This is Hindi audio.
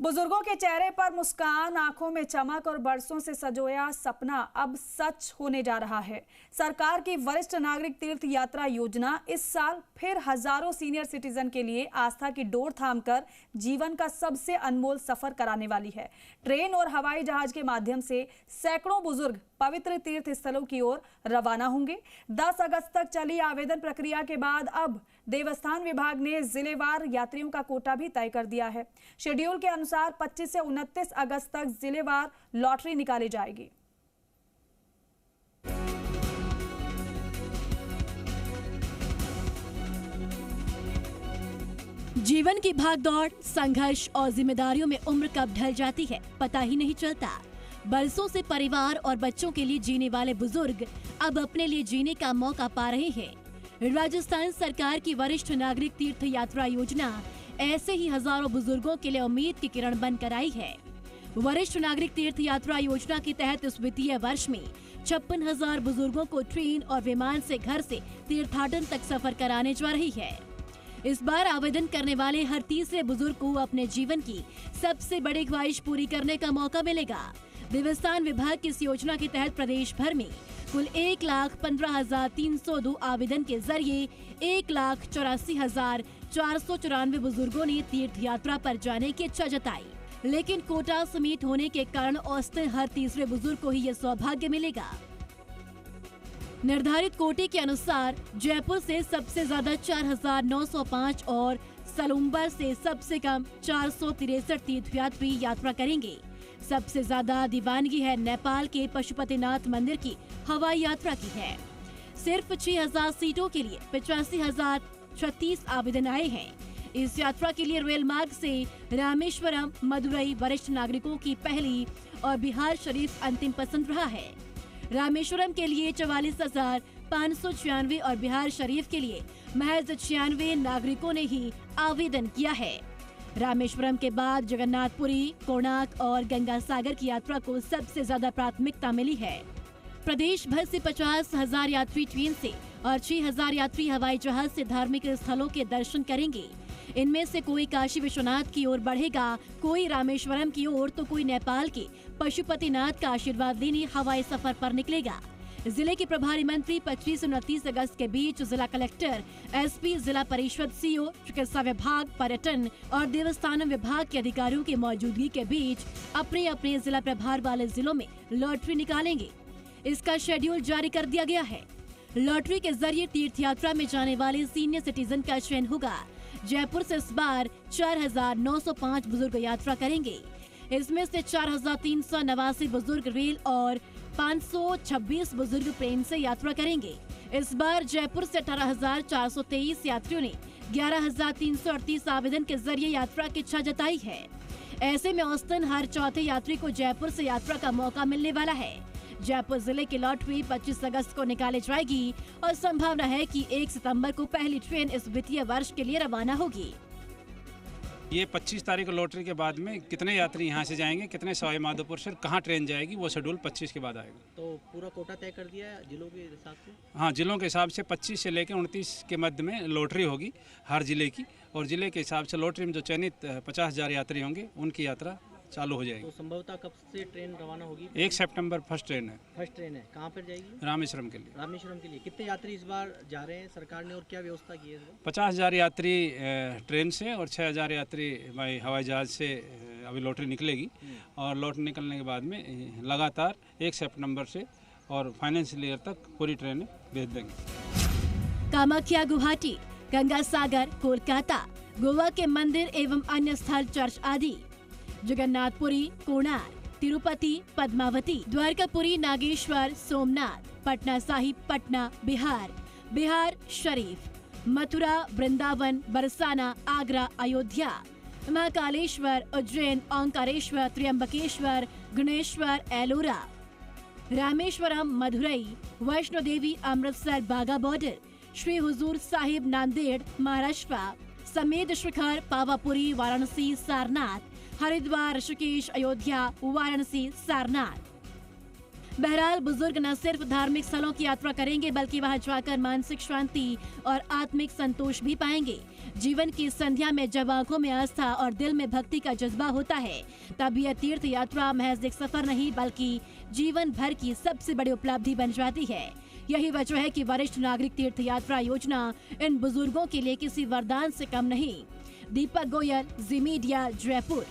बुजुर्गों के चेहरे पर मुस्कान, आंखों में चमक और बरसों से संजोया सपना अब सच होने जा रहा है। सरकार की वरिष्ठ नागरिक तीर्थ यात्रा योजना इस साल फिर हजारों सीनियर सिटीजन के लिए आस्था की डोर थामकर जीवन का सबसे अनमोल सफर कराने वाली है। ट्रेन और हवाई जहाज के माध्यम से सैकड़ों बुजुर्ग पवित्र तीर्थ स्थलों की ओर रवाना होंगे। 10 अगस्त तक चली आवेदन प्रक्रिया के बाद अब देवस्थान विभाग ने जिलेवार यात्रियों का कोटा भी तय कर दिया है। शेड्यूल के अनुसार 25 से 29 अगस्त तक जिलेवार लॉटरी निकाली जाएगी। जीवन की भागदौड़, संघर्ष और जिम्मेदारियों में उम्र कब ढल जाती है पता ही नहीं चलता। बरसों से परिवार और बच्चों के लिए जीने वाले बुजुर्ग अब अपने लिए जीने का मौका पा रहे हैं। राजस्थान सरकार की वरिष्ठ नागरिक तीर्थ यात्रा योजना ऐसे ही हजारों बुजुर्गों के लिए उम्मीद की किरण बनकर आई है। वरिष्ठ नागरिक तीर्थ यात्रा योजना के तहत इस वित्तीय वर्ष में 56,000 बुजुर्गों को ट्रेन और विमान से घर से तीर्थाटन तक सफर कराने जा रही है। इस बार आवेदन करने वाले हर तीसरे बुजुर्ग को अपने जीवन की सबसे बड़ी ख्वाहिश पूरी करने का मौका मिलेगा। देवस्थान विभाग की इस योजना के तहत प्रदेश भर में कुल 1,15,302 आवेदन के जरिए 1,84,494 बुजुर्गों ने तीर्थ यात्रा पर जाने की इच्छा जताई, लेकिन कोटा सीमित होने के कारण औसतन हर तीसरे बुजुर्ग को ही ये सौभाग्य मिलेगा। निर्धारित कोटे के अनुसार जयपुर से सबसे ज्यादा 4,905 और सलूम्बर से सबसे कम 463 तीर्थयात्री यात्रा करेंगे। सबसे ज्यादा दीवानगी है नेपाल के पशुपतिनाथ मंदिर की हवाई यात्रा की है। सिर्फ 6,000 सीटों के लिए 85,036 आवेदन आए हैं। इस यात्रा के लिए रेल मार्ग से रामेश्वरम, मदुरई वरिष्ठ नागरिकों की पहली और बिहार शरीफ अंतिम पसंद रहा है। रामेश्वरम के लिए 44,596 और बिहार शरीफ के लिए महज 96 नागरिकों ने ही आवेदन किया है। रामेश्वरम के बाद जगन्नाथपुरी, कोणार्क और गंगा सागर की यात्रा को सबसे ज्यादा प्राथमिकता मिली है। प्रदेश भर से 50,000 यात्री ट्रेन से और 6,000 यात्री हवाई जहाज से धार्मिक स्थलों के दर्शन करेंगे। इनमें से कोई काशी विश्वनाथ की ओर बढ़ेगा, कोई रामेश्वरम की ओर तो कोई नेपाल के पशुपतिनाथ का आशीर्वाद लेने हवाई सफर पर निकलेगा। जिले के प्रभारी मंत्री 25 से 29 अगस्त के बीच जिला कलेक्टर, एसपी, जिला परिषद, सीओ, चिकित्सा विभाग, पर्यटन और देवस्थानम विभाग के अधिकारियों की मौजूदगी के बीच अपने अपने जिला प्रभार वाले जिलों में लॉटरी निकालेंगे। इसका शेड्यूल जारी कर दिया गया है। लॉटरी के जरिए तीर्थ यात्रा में जाने वाले सीनियर सिटीजन का चयन होगा। जयपुर से इस बार 4,905 बुजुर्ग यात्रा करेंगे। इसमें से 4,389 बुजुर्ग रेल और 526 बुजुर्ग ट्रेन से यात्रा करेंगे। इस बार जयपुर से 18,423 यात्रियों ने 11,338 आवेदन के जरिए यात्रा की इच्छा जताई है। ऐसे में औसतन हर चौथे यात्री को जयपुर से यात्रा का मौका मिलने वाला है। जयपुर जिले की लॉटरी 25 अगस्त को निकाली जाएगी और संभावना है कि 1 सितंबर को पहली ट्रेन इस वित्तीय वर्ष के लिए रवाना होगी। ये 25 तारीख को लॉटरी के बाद में कितने यात्री यहाँ से जाएंगे, कितने सवाई माधोपुर से कहाँ ट्रेन जाएगी, वो शेड्यूल 25 के बाद आएगा। तो पूरा कोटा तय कर दिया है जिलों के हिसाब से? हाँ, जिलों के हिसाब से 25 से लेकर 29 के मध्य में लॉटरी होगी हर जिले की, और जिले के हिसाब से लॉटरी में जो चयनित 50,000 यात्री होंगे उनकी यात्रा चालू हो जाएगी। तो संभवतः कब से ट्रेन रवाना होगी? 1 सितंबर फर्स्ट ट्रेन है। फर्स्ट ट्रेन है। कहाँ पर जाएगी? रामेश्वरम के लिए। रामेश्वरम के लिए कितने यात्री इस बार जा रहे हैं सरकार ने, और क्या व्यवस्था की है? 50,000 यात्री ट्रेन से और 6,000 यात्री हवाई जहाज से अभी लॉटरी निकलेगी, और लॉटरी निकलने के बाद में लगातार 1 सितंबर से और फाइनेंशियल ईयर तक पूरी ट्रेनें भेज देंगे। कामाख्या गुवाहाटी, गंगा सागर कोलकाता, गोवा के मंदिर एवं अन्य स्थल, चर्च आदि, जगन्नाथपुरी, कोणार्क, तिरुपति, पद्मावती, द्वारकापुरी, नागेश्वर, सोमनाथ, पटना साहिब, पटना, बिहार शरीफ, मथुरा, वृंदावन, बरसाना, आगरा, अयोध्या, महाकालेश्वर, उज्जैन, ओंकारेश्वर, त्र्यंबकेश्वर, गणेश्वर, एलोरा, रामेश्वरम, मदुरई, वैष्णो देवी, अमृतसर, बाघा बॉर्डर, श्री हुजूर साहिब, नांदेड़, महाराष्ट्र, समेत शिखर, पावापुरी, वाराणसी, सारनाथ, हरिद्वार, ऋषिकेश, अयोध्या, वाराणसी, सारनाथ। बहरहाल बुजुर्ग न सिर्फ धार्मिक स्थलों की यात्रा करेंगे बल्कि वहां जाकर मानसिक शांति और आत्मिक संतोष भी पाएंगे। जीवन की संध्या में जब आंखों में आस्था और दिल में भक्ति का जज्बा होता है तब यह तीर्थ यात्रा महज एक सफर नहीं बल्कि जीवन भर की सबसे बड़ी उपलब्धि बन जाती है। यही वजह है कि वरिष्ठ नागरिक तीर्थ यात्रा योजना इन बुजुर्गों के लिए किसी वरदान से कम नहीं। दीपक गोयल, जी मीडिया, जयपुर।